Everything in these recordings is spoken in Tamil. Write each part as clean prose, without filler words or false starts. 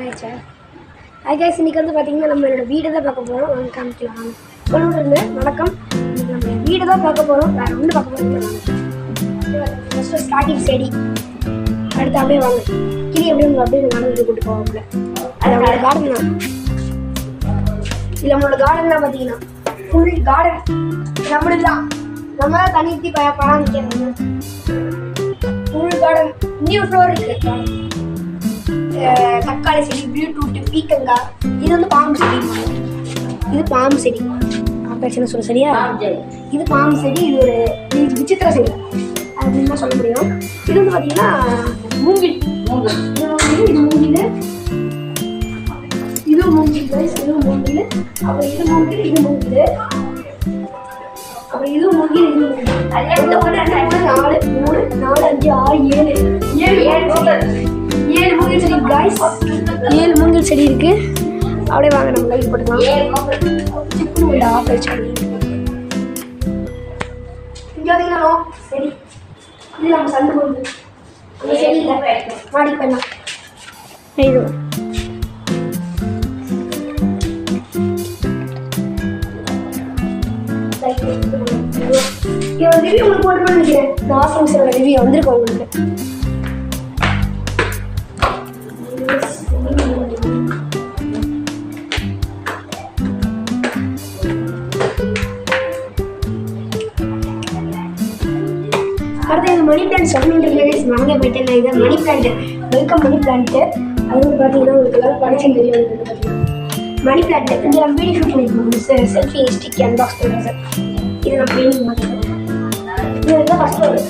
ஆயிடுச்சா கைஸ் இன்னைக்கு வந்து பார்த்தீங்கன்னா நம்மளோட வீடு தான் பார்க்க போகிறோம். வாங்க காமிக்கலாம். சொல்லுங்க வணக்கம். இன்னைக்கு நம்ம வீடு தான் பார்க்க போகிறோம். வேறு ஒன்று பார்க்க போகிறோம். ஃபஸ்ட்டு ஸ்டார்டிங் செடி, அடுத்து அப்படியே வாங்க கிளி அப்படியே நடந்து கூட்டு போவாப்புல. அது நம்மளோட கார்டன் தான். இது நம்மளோட கார்டன் தான். பார்த்தீங்கன்னா ஃபுல் கார்டன் நம்மளுக்கு தான். நம்ம தான் தண்ணி ஊற்றி பராமரிக்கிறது. Full garden. இன்னும் ஃப்ளோர் இருக்குது. தக்காளி செடி, பீட்ரூட், பீக்கங்காய். இது வந்து பாம்பு செடி. இது பாம்பு செடி. பிரச்சனை சொல்ல சரியா? இது பாம்பு செடி. இது ஒரு விசித்திர செடி அப்படின்னு தான் சொல்ல முடியும். இது வந்து பார்த்தீங்கன்னா மூங்கில். இது மூங்கில். இது மூங்கில் கைஸ். இது மூங்கில். அப்புறம் இது மூங்கில். இது மூங்கில். அப்புறம் இது மூங்கில். இது மூங்கில். 1 2 3 4 5 6 7 மூங்கில் செடி கைஸ். 7 மூங்கில் செடி இருக்கு. அப்படியே வாங்க நம்ம லைட் போட்டுக்கலாம். சிப்பு வீடு ஆஃப் ஆயிடுச்சு. இங்கே பார்த்தீங்கன்னா செடி இது நம்ம சண்டை போகுது. அந்த செடி இல்லை மாடி பண்ணலாம். இது ரிவ்யூ உங்களுக்கு போட்டு நினைக்கிறேன். இந்த வாஷிங் மிஷினோட ரிவ்யூ வந்திருக்கோம் உங்களுக்கு. அடுத்து இந்த மணி பிளான்ட் சொல்லணுன்றது மறந்தே போயிட்டேன். இது money plant, welcome money plant. அது வந்து பார்த்தீங்கன்னா உங்களுக்கு எல்லாம் படிச்சு தெரியும். பார்த்தீங்கன்னா மணி பிளான்ட் இங்கே நம்ம வீடியோ ஷூட் பண்ணியிருக்கோம். செல்ஃபி ஸ்டிக் அன்பாக்ஸ் பண்ணுறது. இது நம்ம பெயிண்டிங் பண்ணிக்கிறோம். இது வந்து ஃபஸ்ட் ஒரு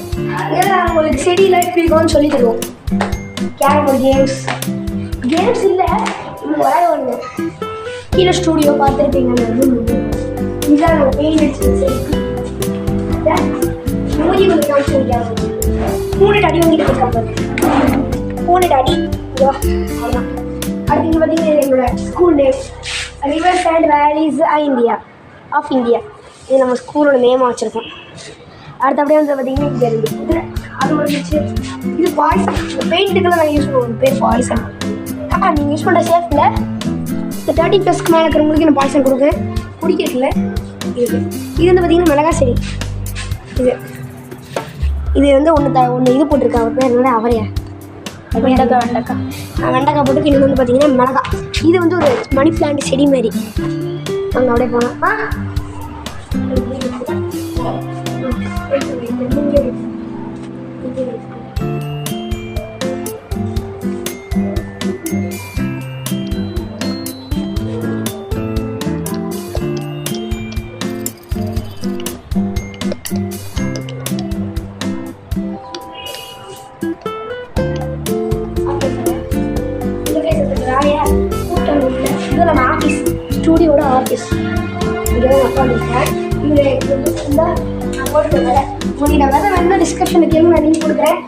இதில் உங்களுக்கு செடியில் எப்படி இருக்கும்னு சொல்லி தருவோம். கேரம் போர்டு கேம்ஸ் இல்லை. இன்னும் வர ஒன்று கீழே ஸ்டூடியோ பார்த்துருப்பீங்க. இதுதான் நம்ம பெயிண்ட் அடிச்சு மூடி கொஞ்சம் காமிச்சிருக்காங்க. 3 அடி வாங்கிட்டு இருக்காங்க. 3 அடி. அவ்வளோதான். அடுத்து இங்கே பார்த்தீங்கன்னா என்னோட school name rivers and valleys India of India. இது நம்ம ஸ்கூலோட நேமாக வச்சுருக்கோம். அடுத்து அப்படியே வந்து பார்த்தீங்கன்னா இங்கே இருக்குது. அது ஒரு மிச்சு. இது பாய்சன். இந்த பெயிண்ட்டுக்கெல்லாம் நாங்கள் யூஸ் பண்ணுவோம். பேர் பாய்சன். நீங்கள் யூஸ் பண்ணுற சேஃப் இல்லை. இந்த 30+ மேலே இருக்கிறவங்களுக்கு நான் பாய்சன் கொடுக்குறேன். குடிக்கிறதுல இது இது வந்து பார்த்தீங்கன்னா மிளகா செடி. இது வந்து ஒன்று இது போட்டிருக்கா. அவர் பேர் என்ன? அவரையா? வெண்டைக்காய் போட்டு. இன்னொன்று வந்து பார்த்தீங்கன்னா மிளகா. இது வந்து ஒரு மணி பிளான்ட் செடி மாதிரி. அங்கே அப்படியே போனோம். இது நம்ம ஆஃபீஸ், ஸ்டூடியோட ஆஃபீஸ். இங்கே தான் உட்காந்துருக்கேன். இதில் நான் போட்டு வரேன். உங்கள்கிட்ட விதை வேணும்னா டிஸ்கிரிப்ஷனில் கேள்வி நான் லிங்க் கொடுக்குறேன்.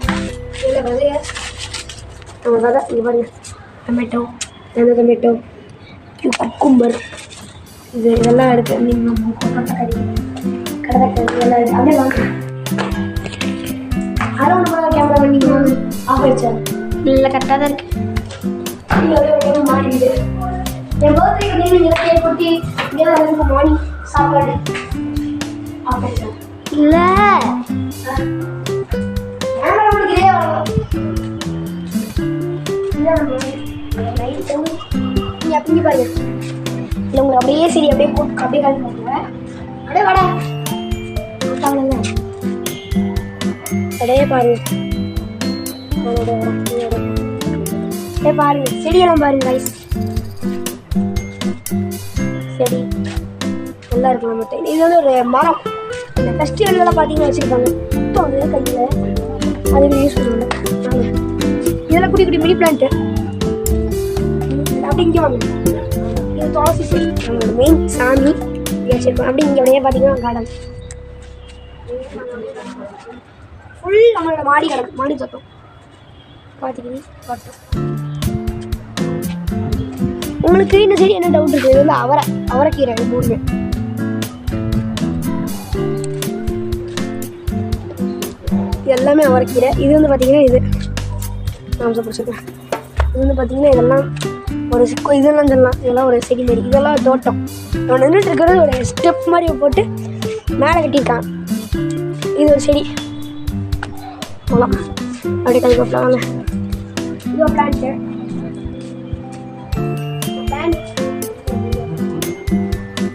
இதில் விதைய நம்ம விதை இங்கே பாருங்க. டொமேட்டோ, டொமேட்டோ, குக்கும்பர், இதெல்லாம் இருக்குது. நீங்கள் கொட்டக்கறி, கடலைக்கறி இதெல்லாம் இருக்குது. அப்படியே வாங்க. அதை ஒன்று கேமரா பண்ணிங்க ஆஃப் ஆயிடுச்சா? இல்லை, கரெக்டாக தான் இருக்குது. மாறிடுது. என் பர்த்டேக்கு நீங்கள் கேக் குட்டி இங்கே மார்னிங் சாப்பாடு ஆஃப் ஆயிடுச்சா? இல்லை, நீங்கள் அப்படி பாருங்க. இல்லை உங்களுக்கு அப்படியே சரி அப்படியே போட்டு அப்படியே கால் பண்ணுங்க. அப்படியே வாடா அவ்வளோங்க. அப்படியே பாருங்க. அப்படியே பாருங்க. செடியெல்லாம் பாருங்க ரைஸ். செடி நல்லா இருக்கும். நம்ம இது வந்து ஒரு மரம். இந்த ஃபெஸ்டிவல்லாம் பார்த்தீங்கன்னா வச்சுருப்பாங்க. இப்போ வந்து கையில் அதுக்கு யூஸ் பண்ணுவாங்க. இதெல்லாம் குட்டி குட்டி மினி பிளான்ட்டு. அப்படி இங்கே வாங்க. இது துளசி செடி. நம்மளோட மெயின் சாமி வச்சுருக்கோம். அப்படி இங்கே அப்படியே பார்த்தீங்கன்னா கார்டன் ஃபுல் நம்மளோட மாடி கிடக்கும். மாடி தோட்டம் பார்த்துக்கிங்க. தோட்டம் உங்களுக்கு இந்த செடி என்ன டவுட் இருக்குது? இது வந்து அவரைக்கீரை. மூணு இது எல்லாமே அவரைக்கீரை. இது வந்து பார்த்தீங்கன்னா இது நான் பிடிச்சிருக்கேன். இது வந்து பார்த்தீங்கன்னா இதெல்லாம் ஒரு இதெல்லாம் சொல்லலாம், இதெல்லாம் ஒரு செடி மாதிரி, இதெல்லாம் தோட்டம். நான் நின்றுட்டு இருக்கிறது ஒரு ஸ்டெப் மாதிரி போட்டு மேலே கட்டியிருக்கான். இது ஒரு செடி போகலாம், அப்படியே கல்வி வாங்க. இது ஒரு பிளான்ட்டு.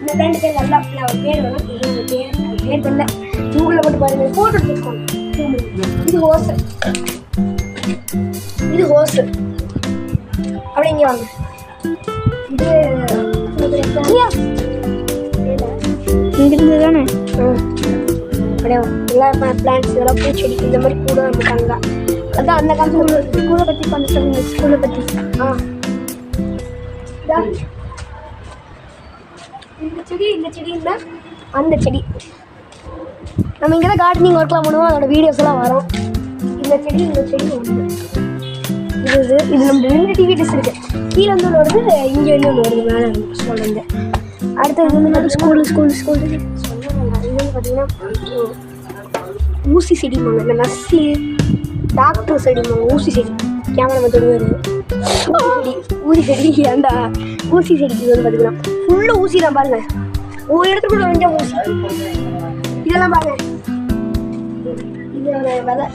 இந்த பிளான்ட் பேர் நல்லா பேர் வேணும், பேர் பண்ணல, கூகுளில் போட்டு பாருங்க, ஃபோட்டோ எடுத்துக்கோங்க. இது ஹோஸ், இது ஹோஸ். அப்படி இங்கே வாங்க. இது இங்கிருந்து தானே அப்படியே எல்லா பிளான்ட்ஸ் இதெல்லாம் பூச்செடி இந்த மாதிரி கூட நமக்காங்க. அதான் அந்த காலத்தில் ஸ்கூலை பற்றி கொஞ்சம் சொல்லுங்க. ஸ்கூலை பற்றி இந்த செடி இல்லை அந்த செடி. நம்ம இங்கே தான் கார்டனிங் ஒர்க்லாம் பண்ணுவோம், அதோட வீடியோஸ் எல்லாம் வரும். இந்த செடி ஒன்று இது நம்ம 2 டிவி டிஸ் இருக்குது. கீழே வந்து ஒன்று வருது, இங்கே வந்து ஒன்று வருது மேலே ஸ்கூல்லேருந்து. அடுத்தது வந்து ஸ்கூல் சொல்லுவாங்க. இது வந்து பார்த்திங்கன்னா ஊசி செடிமாங்க, இந்த நர்ஸு டாக்டர் செடிமாங்க. ஊசி செடி கேமரா தொடுவார். ஊசி செடி ஏண்டா ஊசி செடி. இது வந்து பார்த்திங்கன்னா ஃபுல்லாக ஊசி தான் பாருங்கள், ஒரு இடத்துக்குள்ள கொஞ்சம் ஊசி. இதெல்லாம் பாருங்கள், இதோட விதை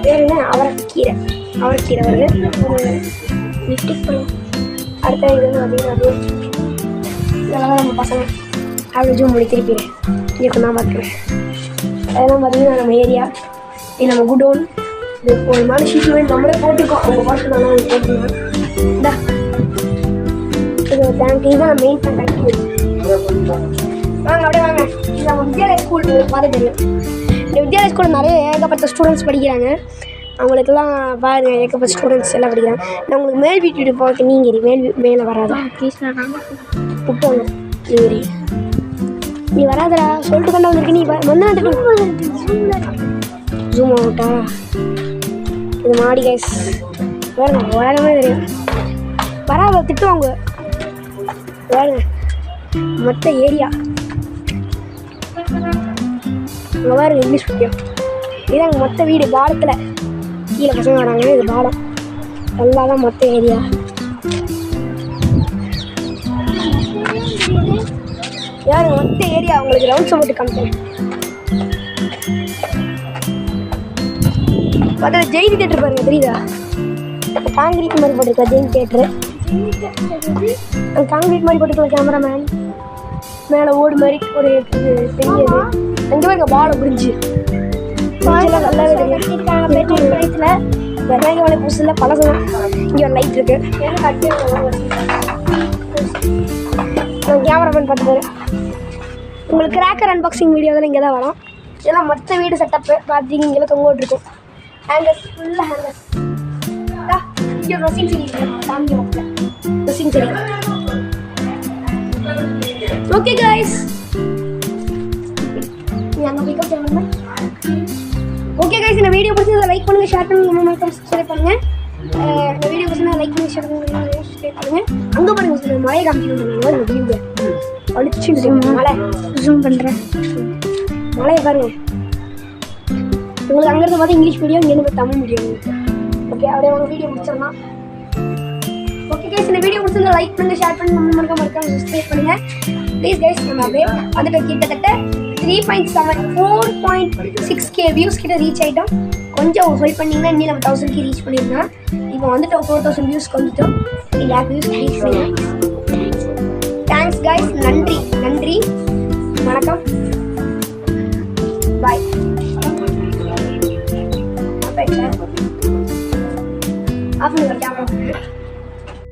பேர் என்ன, அவரைக்கீரை வருது. ஒரு லிப்டிக் பண்ணும். அடுத்த இது வந்து பார்த்திங்கன்னா இதெல்லாம் நம்ம பசங்க அப்படி ஜூம் பண்ணி திருப்பிடுறேன். இதுக்கு நான் பார்க்குறேன். அதெல்லாம் பார்த்திங்கன்னா நம்ம ஏரியா, இது நம்ம குடோன். இது ஒரு மாதிரி ஷீட் நம்மளே போட்டிருக்கோம், அவங்க பார்த்துனாலும் அது போட்டுருந்தோம். இந்தா இது ஒரு டேங்க், இதுதான் மெயின் டேங்க். வாங்க அப்படியே வாங்க. இது நம்ம வித்யாலயா ஸ்கூல் பார்த்து தெரியும். இந்த வித்யாலயா ஸ்கூலில் நிறைய ஏகப்பட்ட ஸ்டூடெண்ட்ஸ் படிக்கிறாங்க. அவங்களுக்கெல்லாம் பாருங்க, ஏகப்பட்ட ஸ்டூடெண்ட்ஸ் எல்லாம் படிக்கிறாங்க. நான் உங்களுக்கு மேல் வீட்டு போக நீங்கள் மேலே வராதா ப்ளீஸ் விட்டோங்க. நீ வராதரா சொல்லிட்டு கண்டா வந்துருக்கு. நீ வந்து ஜூம் ஆகட்டா. இது மாடி கைஸ் வேறுங்க, உலகமே தெரியும். வராத திட்டுவாங்க வேறுங்க. மொத்த ஏரியா அங்கே பாருங்க, இங்கிலீஷ் முக்கியம். இதாங்க மொத்த வீடு பாலத்தில். கீழே பசங்க வராங்க, இது பாலம். நல்லா தான் மொத்த ஏரியா. யாருங்க மொத்த ஏரியா உங்களுக்கு ரவுண்ட்ஸை போட்டு காமிச்சேன். பார்த்தா ஜெயிலி தேட்டர் பாருங்க, தெரியுதா? காங்கிரீட் மாதிரி போட்டிருக்கா ஜெயின் தேட்டரு. காங்கிரீட் மாதிரி போட்டுருக்கலாம். கேமராமேன் மேலே ஓடு மாதிரி ஒரு பெரியது. அங்கே பாருங்க பாலம் புரிஞ்சு நல்லாவே தெரியும். வெங்காயம் வேலை புதுசுல பழசம். இங்கே ஒரு லைட் இருக்கு. கேமராமேன் பார்த்து பாரு. உங்களுக்கு கிராக்கர் அன்பாக்சிங் வீடியோவில் இங்கே தான் வரும். இதெல்லாம் மொத்த வீடு செட்டப்பு பார்த்துட்டு இங்கே தொங்க விட்டுருக்கும். ஹேங்கர்ஸ் ஃபுல்லாக ஹேங்கர்ஸ். இங்கே ட்ரெஸ்ஸிங் செடி ஃபேமிலி ஒர்க்கில் ட்ரெஸ்ஸிங் செடி. ஓகே கைஸ், அங்கே பிக்கப் பண்ணுங்க. ஓகே கைஸ், இந்த வீடியோ பிடிச்சதை லைக் பண்ணுங்கள், ஷேர் பண்ணுங்கள், மறக்காம சப்ஸ்கிரைப் பண்ணுங்கள். இந்த வீடியோ பிடிச்சா லைக் பண்ணி ஷேர் பண்ணுங்கள், சப்ஸ்கிரைப் பண்ணுங்கள். அங்கே பாருங்கள் மழையை காமிச்சிட்டு வியூவை அழிச்சு மழை ஜூம் பண்ணுறேன். மழையை பாருங்கள். உங்களுக்கு அங்கேருந்து பார்த்து இங்கிலீஷ் மீடியம், இங்கேருந்து தமிழ் மீடியம் உங்களுக்கு. ஓகே, அப்படியே உங்கள் வீடியோ முடிச்சிடலாம். ஓகே கைஸ், இந்த வீடியோ பிடிச்சிருந்தா லைக் பண்ணுங்கள், ஷேர் பண்ணுங்கள், மறக்காம சப்ஸ்கிரைப் பண்ணுங்கள் ப்ளீஸ் கைஸ். நம்ம அப்படியே வந்துட்டு கிட்டத்தட்ட 3.7 4.6K வியூஸ் கிட்ட ரீச் ஆகிட்டோம். கொஞ்சம் ஹெல்ப் பண்ணிங்கன்னா இன்னும் நம்ம 1000K ரீச் பண்ணியிருந்தோம். இப்போ வந்துட்டோம் 4000 வியூஸ்க்கு வந்துட்டோம். 3 lakh வியூஸ் ரீச் பண்ணி. தேங்க்ஸ் கைஸ், நன்றி வணக்கம், பாய். ஆஃப் பண்ணுங்க கேமரா.